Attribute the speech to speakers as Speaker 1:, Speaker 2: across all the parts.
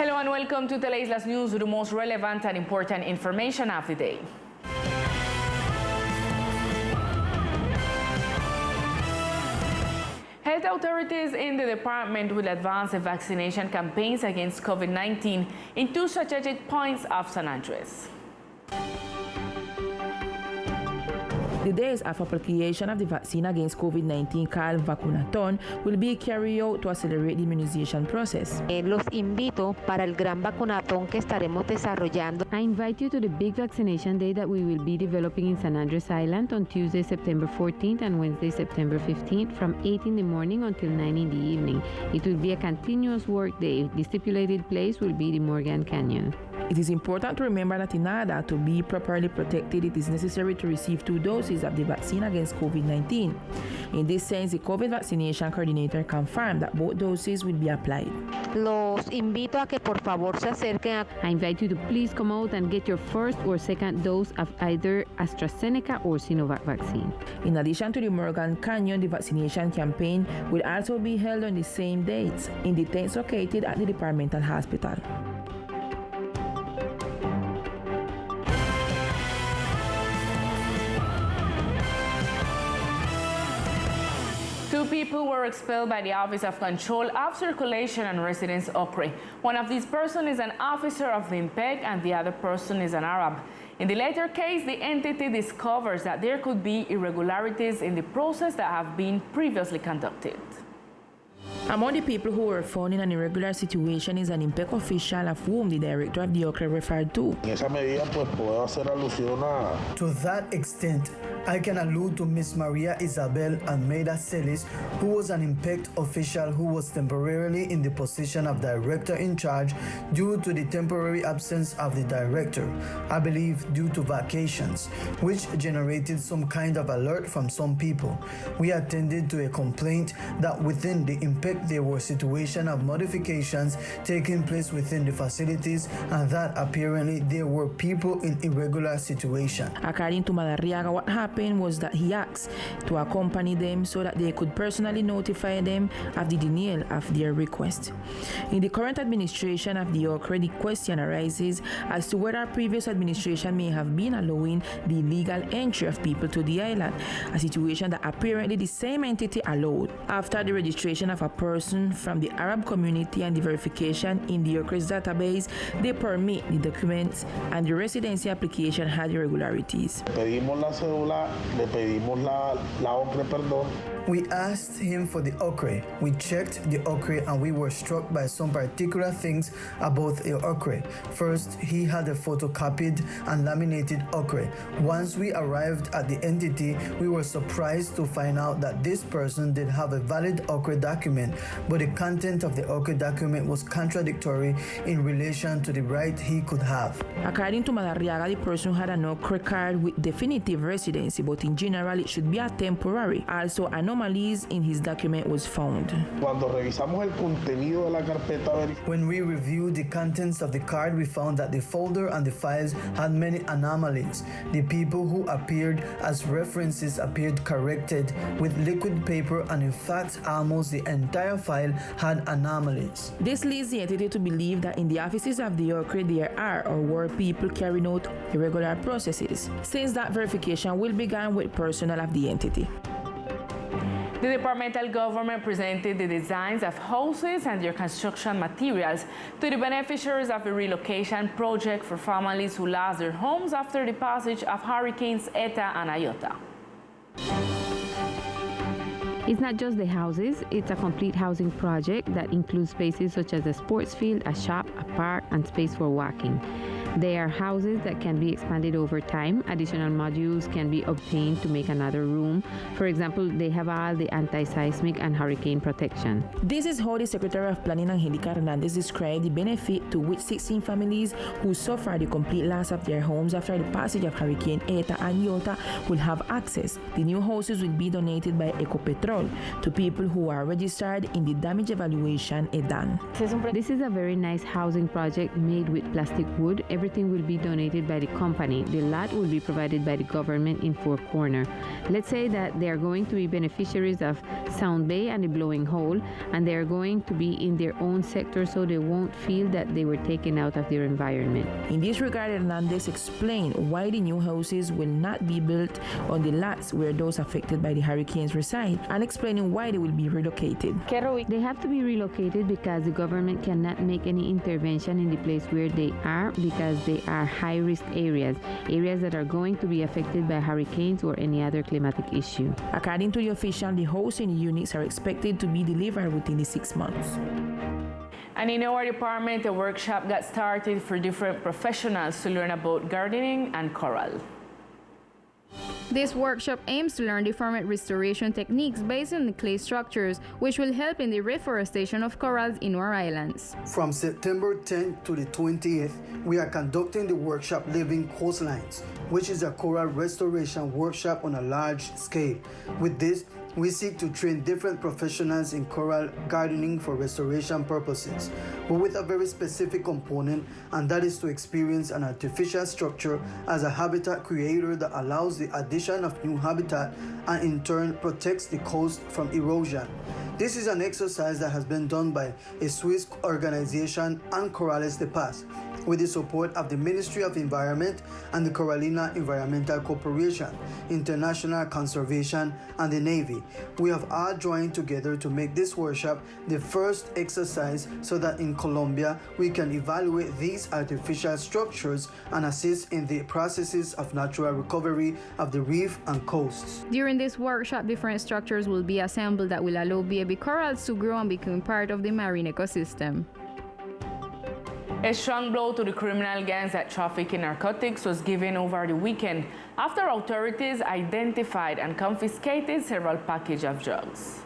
Speaker 1: Hello and welcome to Teleislas News with the most relevant and important information of the day. Health authorities in the department will advance the vaccination campaigns against COVID-19 in 2 strategic points of San Andres.
Speaker 2: The days of application of the vaccine against COVID-19 called Vaccination will be carried out to accelerate the immunization process.
Speaker 3: Los invito para el gran vacunatón que estaremos desarrollando.
Speaker 4: I invite you to the big vaccination day that we will be developing in San Andres Island on Tuesday, September 14th and Wednesday, September 15th from 8 in the morning until 9 in the evening. It will be a continuous work day. The stipulated place will be the Morgan Canyon.
Speaker 2: It is important to remember that in order to be properly protected, it is necessary to receive 2 doses of the vaccine against COVID-19. In this sense, the COVID vaccination coordinator confirmed that both doses will be applied.
Speaker 3: Los invito a que por favor se acerquen.
Speaker 4: I invite you to please come out and get your first or second dose of either AstraZeneca or Sinovac vaccine.
Speaker 2: In addition to the Morgan Canyon, the vaccination campaign will also be held on the same dates in the tents located at the departmental hospital.
Speaker 1: 2 people were expelled by the Office of Control of Circulation and Residence occre. One of these persons is an officer of the IMPEC and the other person is an Arab. In the latter case, the entity discovers that there could be irregularities in the process that have been previously conducted.
Speaker 2: Among the people who were found in an irregular situation is an IMPEC official of whom the director of the occre referred to.
Speaker 5: To that extent, I can allude to Ms. Maria Isabel Almeida Celis, who was an IMPEC official who was temporarily in the position of director in charge due to the temporary absence of the director, I believe due to vacations, which generated some kind of alert from some people. We attended to a complaint that within the IMPEC there were situations of modifications taking place within the facilities and that apparently there were people in irregular situations.
Speaker 2: According to Madarriaga, what happened was that he asked to accompany them so that they could personally notify them of the denial of their request. In the current administration of the occre, the question arises as to whether previous administration may have been allowing the illegal entry of people to the island, a situation that apparently the same entity allowed. After the registration of a person from the Arab community and the verification in the occre's database, they permit the documents and the residency application had irregularities.
Speaker 5: We asked him for the occre. We checked the occre and we were struck by some particular things about the occre. First, he had a photocopied and laminated occre. Once we arrived at the entity, we were surprised to find out that this person did have a valid occre document, but the content of the occre document was contradictory in relation to the right he could have.
Speaker 2: According to Madarriaga, the person had an occre card with definitive residency, but in general it should be a temporary. Also, anomalies in his document was found.
Speaker 5: When we reviewed the contents of the card, we found that the folder and the files had many anomalies. The people who appeared as references appeared corrected with liquid paper, and in fact almost the entire file had anomalies.
Speaker 2: This leads the entity to believe that in the offices of the occre there are or were people carrying out irregular processes, since that verification will begin with personnel of the entity.
Speaker 1: The departmental government presented the designs of houses and their construction materials to the beneficiaries of a relocation project for families who lost their homes after the passage of hurricanes ETA and IOTA.
Speaker 4: It's not just the houses, it's a complete housing project that includes spaces such as a sports field, a shop, a park, and space for walking. They are houses that can be expanded over time. Additional modules can be obtained to make another room. For example, they have all the anti-seismic and hurricane protection.
Speaker 2: This is how the Secretary of Planning, Angelica Hernandez, described the benefit to which 16 families who suffered the complete loss of their homes after the passage of Hurricane ETA and IOTA will have access. The new houses will be donated by Ecopetrol to people who are registered in the damage evaluation EDAN.
Speaker 4: This is a very nice housing project made with plastic wood. everything will be donated by the company. The lot will be provided by the government in Four Corners. Let's say that they are going to be beneficiaries of Sound Bay and the Blowing Hole, and they are going to be in their own sector so they won't feel that they were taken out of their environment.
Speaker 2: In this regard, Hernandez explained why the new houses will not be built on the lots where those affected by the hurricanes reside, and explaining why they will be relocated.
Speaker 4: They have to be relocated because the government cannot make any intervention in the place where they are, because they are high-risk areas that are going to be affected by hurricanes or any other climatic issue.
Speaker 2: According to the official, the housing units are expected to be delivered within the 6 months.
Speaker 1: And in our department, a workshop got started for different professionals to learn about gardening and coral.
Speaker 6: This workshop aims to learn different restoration techniques based on the clay structures, which will help in the reforestation of corals in our islands.
Speaker 5: From September 10th to the 20th, we are conducting the workshop Living Coastlines, which is a coral restoration workshop on a large scale. With this, we seek to train different professionals in coral gardening for restoration purposes, but with a very specific component, and that is to experience an artificial structure as a habitat creator that allows the addition of new habitat and in turn protects the coast from erosion. This is an exercise that has been done by a Swiss organization and Corales de Paz, with the support of the Ministry of Environment and the Carolina Environmental Corporation, International Conservation, and the Navy. We have all joined together to make this workshop the first exercise so that in Colombia we can evaluate these artificial structures and assist in the processes of natural recovery of the reef and coasts.
Speaker 6: During this workshop, different structures will be assembled that will allow baby corals to grow and become part of the marine ecosystem.
Speaker 1: A strong blow to the criminal gangs that traffic in narcotics was given over the weekend after authorities identified and confiscated several packages of drugs.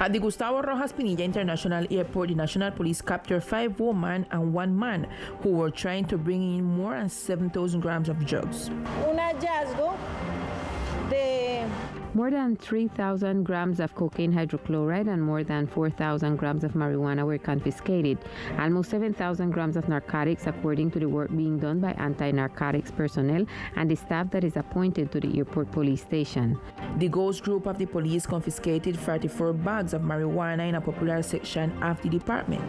Speaker 2: At the Gustavo Rojas Pinilla International Airport, the National Police captured 5 women and 1 man who were trying to bring in more than 7,000 grams of drugs.
Speaker 4: More than 3,000 grams of cocaine hydrochloride and more than 4,000 grams of marijuana were confiscated. Almost 7,000 grams of narcotics, according to the work being done by anti-narcotics personnel and the staff that is appointed to the airport police station.
Speaker 2: The Ghost Group of the police confiscated 34 bags of marijuana in a popular section of the department.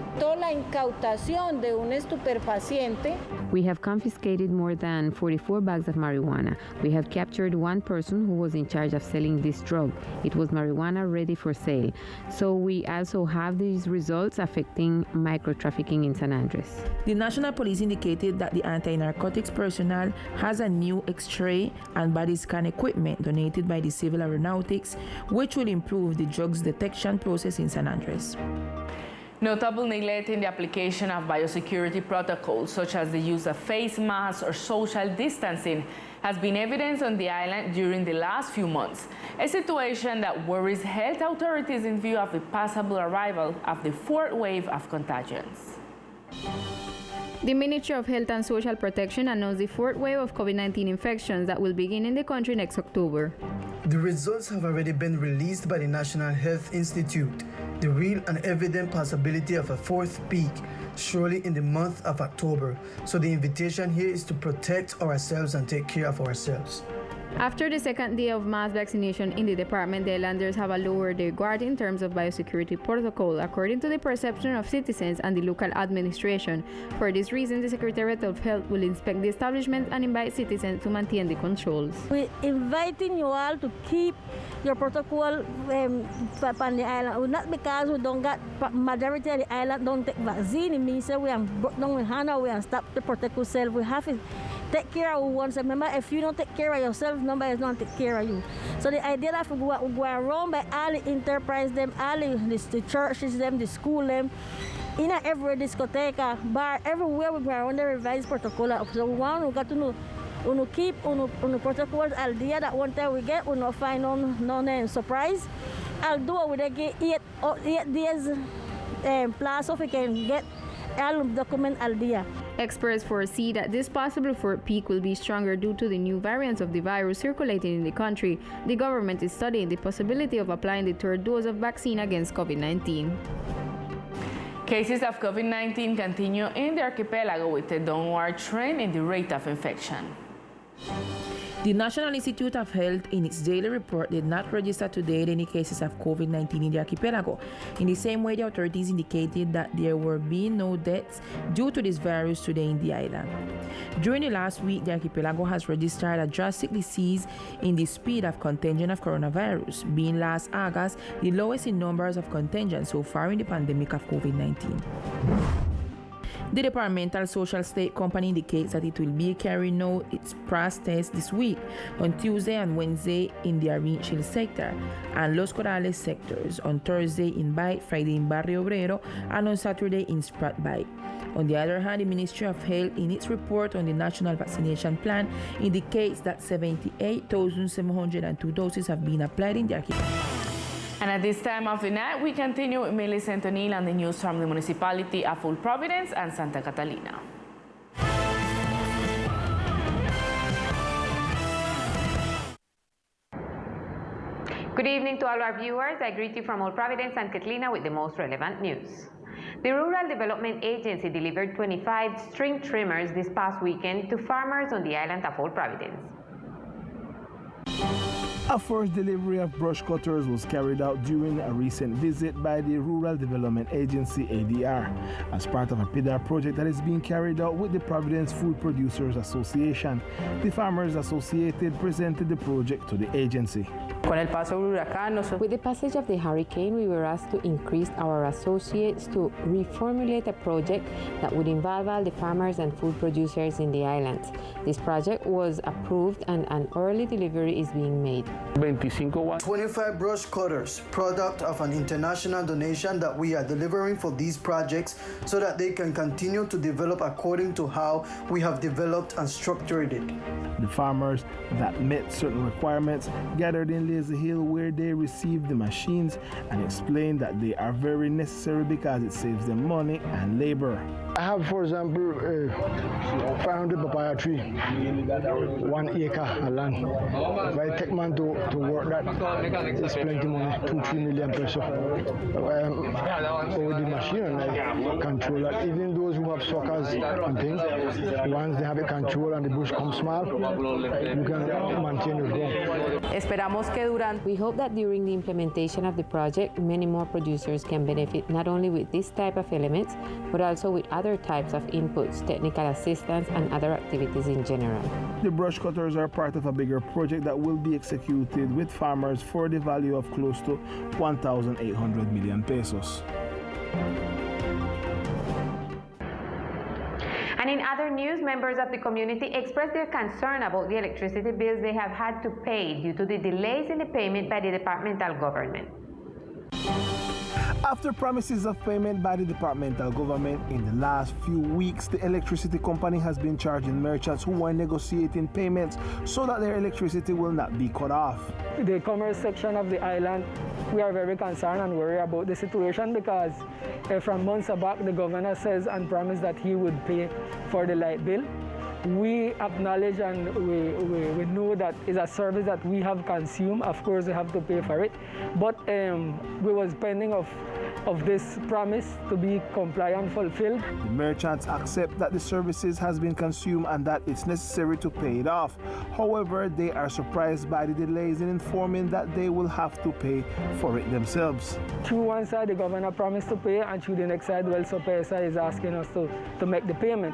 Speaker 4: We have confiscated more than 44 bags of marijuana. We have captured 1 person who was in charge of selling this drug. It was marijuana ready for sale. So we also have these results affecting micro-trafficking in San Andres.
Speaker 2: The National Police indicated that the anti-narcotics personnel has a new X-ray and body scan equipment donated by the Civil Aeronautics, which will improve the drugs detection process in San Andres.
Speaker 1: Notable neglect in the application of biosecurity protocols, such as the use of face masks or social distancing, has been evidenced on the island during the last few months, a situation that worries health authorities in view of the possible arrival of the 4th wave of contagions.
Speaker 6: The Ministry of Health and Social Protection announced the 4th wave of COVID-19 infections that will begin in the country next October.
Speaker 5: The results have already been released by the National Health Institute. The real and evident possibility of a 4th peak surely in the month of October. So the invitation here is to protect ourselves and take care of ourselves.
Speaker 6: After the 2nd day of mass vaccination in the department, the islanders have lowered their guard in terms of biosecurity protocol, according to the perception of citizens and the local administration. For this reason, the Secretariat of Health will inspect the establishment and invite citizens to maintain the controls.
Speaker 7: We're inviting you all to keep your protocol on the island. Not because we don't got majority of the island don't take vaccine. It means that we have brought down the hand, we have stopped to protect ourselves. We have to take care of ones. Remember, if you don't take care of yourself, nobody is going to take care of you. So the idea that we go around by all the enterprise, them, all the churches, them, the school, them, in every discotheque, bar, everywhere we go around the revised protocol. So we got to know, we keep on protocols al dia that one time we get, we not find no surprise. Although we get 8 days plus so we can get all document al dia.
Speaker 6: Experts foresee that this possible 4th peak will be stronger due to the new variants of the virus circulating in the country. The government is studying the possibility of applying the 3rd dose of vaccine against COVID-19.
Speaker 1: Cases of COVID-19 continue in the archipelago with a downward trend in the rate of infection.
Speaker 2: The National Institute of Health, in its daily report, did not register to date any cases of COVID-19 in the archipelago. In the same way, the authorities indicated that there were being no deaths due to this virus today in the island. During the last week, the archipelago has registered a drastic decrease in the speed of contagion of coronavirus, being last August the lowest in numbers of contagion so far in the pandemic of COVID-19. The departmental social state company indicates that it will be carrying out its PRAS test this week on Tuesday and Wednesday in the Arinch Hill sector and Los Corrales sectors, on Thursday in Bight, Friday in Barrio Obrero, and on Saturday in Sprat Bight. On the other hand, the Ministry of Health, in its report on the National Vaccination Plan, indicates that 78,702 doses have been applied in the archipelago.
Speaker 1: And at this time of the night, we continue with Millicent O'Neill and the news from the municipality of Providence and Santa Catalina.
Speaker 8: Good evening to all our viewers. I greet you from Providence and Catalina with the most relevant news. The Rural Development Agency delivered 25 string trimmers this past weekend to farmers on the island of Providence.
Speaker 9: A first delivery of brush cutters was carried out during a recent visit by the Rural Development Agency, ADR, as part of a PIDAR project that is being carried out with the Providence Food Producers Association. The Farmers Associated presented the project to the agency.
Speaker 4: With the passage of the hurricane, we were asked to increase our associates to reformulate a project that would involve all the farmers and food producers in the islands. This project was approved and an early delivery is being made.
Speaker 5: 25 brush cutters, product of an international donation that we are delivering for these projects so that they can continue to develop according to how we have developed and structured it.
Speaker 9: The farmers that met certain requirements gathered in Lazy Hill where they received the machines and explained that they are very necessary because it saves them money and labor.
Speaker 10: I have, for example, 500 papaya tree, 1 acre of land. If I take man to work that, it's plenty money, 2-3 million pesos. Over the machine and I control that. Even those who have suckers and things, once they have a control and the bush comes small, you can maintain your ground.
Speaker 4: We hope that during the implementation of the project, many more producers can benefit not only with this type of elements, but also with other types of inputs, technical assistance, and other activities in general.
Speaker 9: The brush cutters are part of a bigger project that will be executed with farmers for the value of close to 1,800 million pesos.
Speaker 8: And in other news, members of the community expressed their concern about the electricity bills they have had to pay due to the delays in the payment by the departmental government.
Speaker 9: After promises of payment by the departmental government in the last few weeks, the electricity company has been charging merchants who are negotiating payments so that their electricity will not be cut off.
Speaker 11: The commerce section of the island, we are very concerned and worried about the situation because from months back the governor says and promised that he would pay for the light bill. We acknowledge and we know that it's a service that we have consumed. Of course, we have to pay for it. But we was pending of this promise to be compliant, fulfilled.
Speaker 9: The merchants accept that the services has been consumed and that it's necessary to pay it off. However, they are surprised by the delays in informing that they will have to pay for it themselves.
Speaker 11: Through one side, the governor promised to pay, and through the next side, well, SOPESA is asking us to make the payment.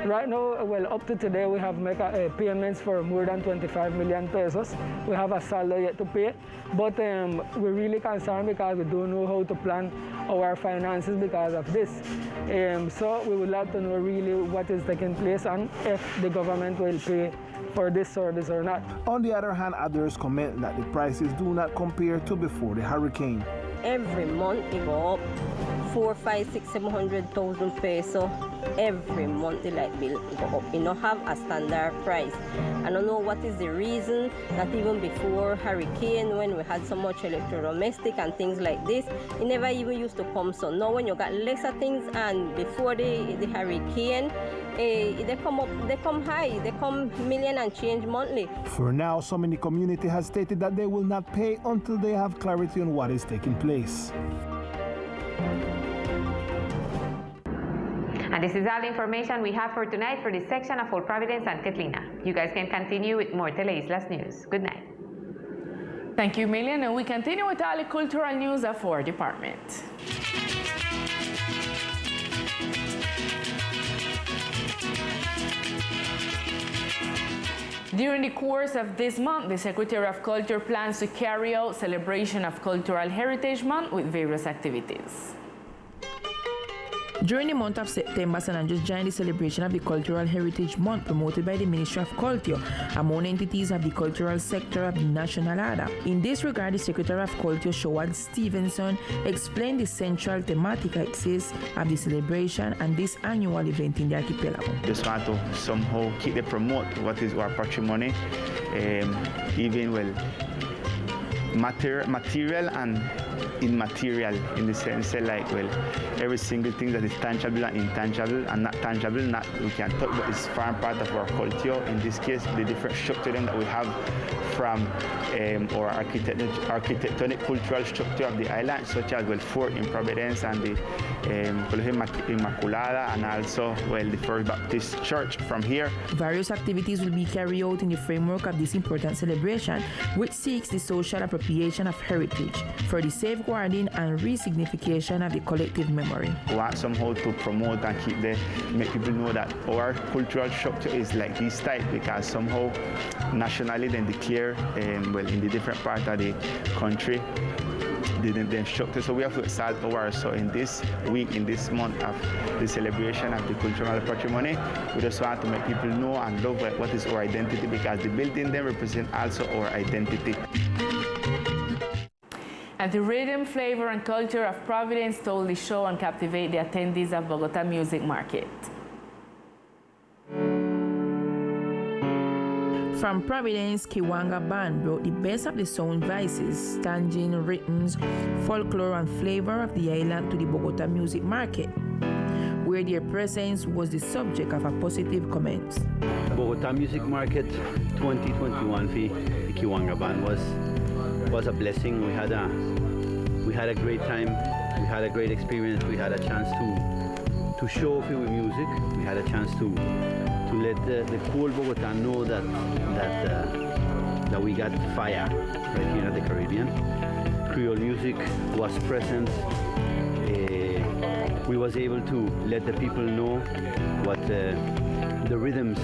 Speaker 11: Right now, well, up to today, we have made payments for more than 25 million pesos. We have a salary yet to pay, but we're really concerned because we don't know how to plan our finances because of this. So we would like to know really what is taking place and if the government will pay for this service or not.
Speaker 9: On the other hand, others comment that the prices do not compare to before the hurricane.
Speaker 12: Every month it go up 4, 5, 6, 700,000 pesos. Every month the light bill go up. You don't have a standard price. I don't know what is the reason that even before hurricane, when we had so much electrodomestic and things like this, it never even used to come. So now when you got lesser things and before the hurricane, they come up, they come high, they come million and change monthly.
Speaker 9: For now, some in the community has stated that they will not pay until they have clarity on what is taking place.
Speaker 8: And this is all the information we have for tonight for this section of All Providence and Catalina. You guys can continue with more Teleislas news. Good night.
Speaker 1: Thank you, Millian, and we continue with all the cultural news of our department. During the course of this month, the Secretary of Culture plans to carry out celebration of Cultural Heritage Month with various activities.
Speaker 2: During the month of September, San Andres joined the celebration of the Cultural Heritage Month promoted by the Ministry of Culture among entities of the cultural sector of the national order. In this regard, the Secretary of Culture, Showard Stevenson, explained the central thematic axis of the celebration and this annual event in the archipelago.
Speaker 13: Just want to somehow keep the promote what is our patrimony, even material and immaterial, in the sense that, like, well, every single thing that is tangible and intangible and not tangible, not we can talk, but it's far part of our culture. In this case, the different structure that we have from our architectonic cultural structure of the island, such as, well, Fort in Providence and the Immaculada, and also, well, the First Baptist Church from here.
Speaker 2: Various activities will be carried out in the framework of this important celebration, which seeks the social appropriation of heritage for the safeguarding and re-signification of the collective memory.
Speaker 13: We want somehow to promote and make people know that our cultural structure is like this type, because somehow nationally then declare, well, in the different parts of the country, the structure. So we have to exalt ours. So in this week, in this month of the celebration of the cultural patrimony, we just want to make people know and love what is our identity, because the building then represent also our identity.
Speaker 1: And the rhythm, flavor, and culture of Providence stole the show and captivate the attendees of Bogota Music Market.
Speaker 2: From Providence, KIWANGA band brought the best of the sound voices, tangent rhythms, folklore, and flavor of the island to the Bogota Music Market, where their presence was the subject of a positive comment.
Speaker 14: Bogota Music Market 2021 for the KIWANGA band was a blessing. We had a great time. We had a great experience. We had a chance to show off with music. We had a chance to let the cool Bogota know that we got fire right here at the Caribbean. Creole music was present. We was able to let the people know what the rhythms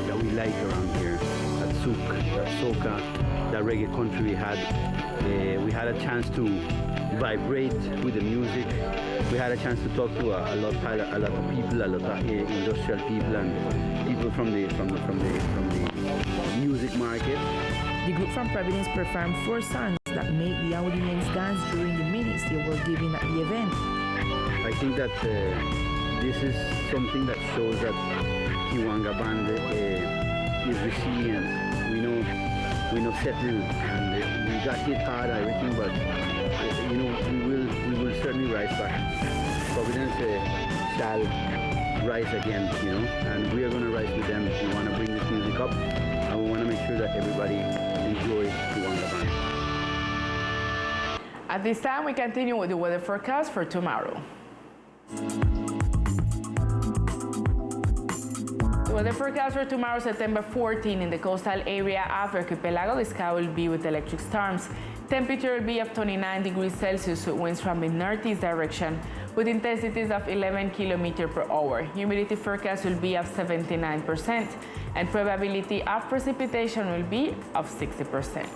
Speaker 14: that we like around here. That souk, that soca, that reggae country we had. We had a chance to vibrate with the music. We had a chance to talk to a lot of people, a lot of industrial people and people from the music market.
Speaker 2: The group from Providence performed 4 songs that made the audience dance during the minutes they were given at the event.
Speaker 14: I think that this is something that shows that KIWANGA band is resilient. We know settling, and we got hit hard and everything, but we will certainly rise back. Providence shall rise again, and we are going to rise with them. We want to bring this music up, and we want to make sure that everybody enjoys KIWANGA band.
Speaker 1: At this time, we continue with the weather forecast for tomorrow. The weather forecast for tomorrow, September 14, in the coastal area of archipelago, the sky will be with electric storms. Temperature will be of 29 degrees Celsius with winds from the northeast direction with intensities of 11 km per hour. Humidity forecast will be of 79% and probability of precipitation will be of 60%.